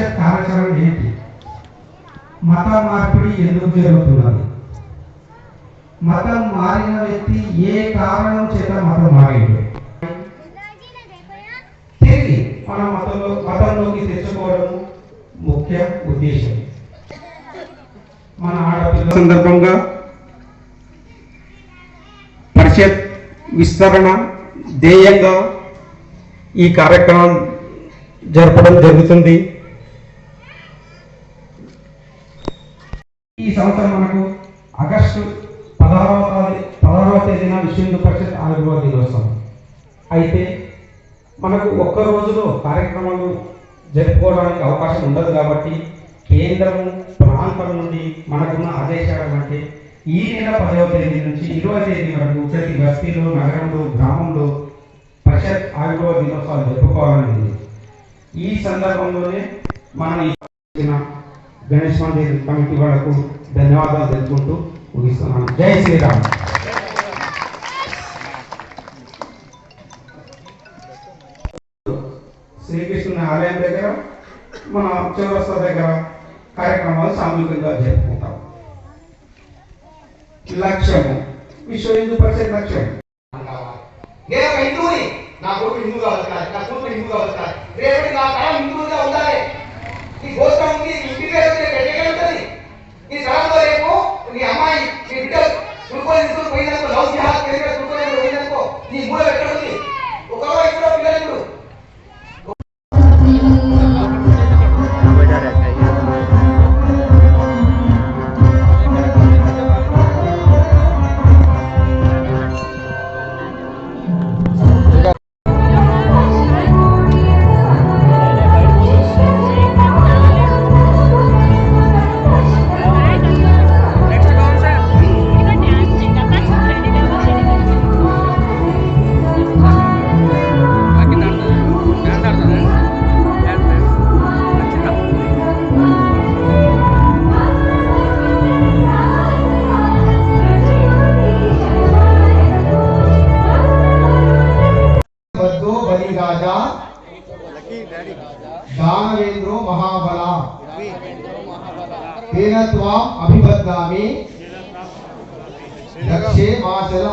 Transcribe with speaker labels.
Speaker 1: పరిషత్ కార్యాచరణ ఏంటి, మత మార్పిడి ఎందుకు జరుగుతున్నది, మతం మారిన వ్యక్తి ఏ కారణం చేత మతం మారింది, తిరిగి మన మతంలోకి తెచ్చుకోవడం ముఖ్య ఉద్దేశం. మన ఆడపిల్ల సందర్భంగా పరిషత్ విస్తరణ ధ్యేయంగా ఈ కార్యక్రమం జరపడం జరుగుతుంది. ఈ సంవత్సరం మనకు ఆగస్టు 16వ తేదీన విశ్వ హిందూ పరిషత్ ఆవిర్భావ దినోత్సవం. అయితే మనకు ఒక్క రోజులో కార్యక్రమాలు జరుపుకోవడానికి అవకాశం ఉండదు కాబట్టి కేంద్రము ప్రాంతం నుండి మనకున్న ఆదేశాలు అంటే ఈ నెల 10వ తేదీ నుంచి 20వ తేదీ వరకు ప్రతి బస్తీలో, నగరంలో, గ్రామంలో పరిషత్ ఆవిర్భావ దినోత్సవాలు జరుపుకోవాలని ఉంది. ఈ సందర్భంలోనే మనం గణేష్ మందిర్ కమిటీ వాళ్ళకు ధన్యవాదాలు తెలుపుకుంటూ ముగిస్తున్నాను. జై శ్రీరామ్. శ్రీకృష్ణుని ఆలయం దగ్గర, మన చౌరస్తా దగ్గర కార్యక్రమాలు సామూహికంగా జరుపుకుంటాం. లక్ష్యము విశ్వ హిందూ పరిషత్ లక్ష్యం.
Speaker 2: నేను ఒక హిందువుని, నా కొడుకు హిందూ కావాలి, నా కూతురు హిందూ కావాలి, రేపటి నా తరం హిందువుగా ఉండాలి. ఈ గోత్రం ఉంది, ఇంటికి ఉంటుంది. ఈ తరంలో రేపు నీ అమ్మాయి, నీ బిడ్డ చురుకోని పోయినందుకు, లవ్ జిహాద్ చురుకోని పోయినందుకు నీ మూల ఎక్కడ ఉంది? ఒక వయసులో పిల్లలు दानवेन्द्रो महाबला तेन त्वाम् अभिबध्नामि दक्षे माचल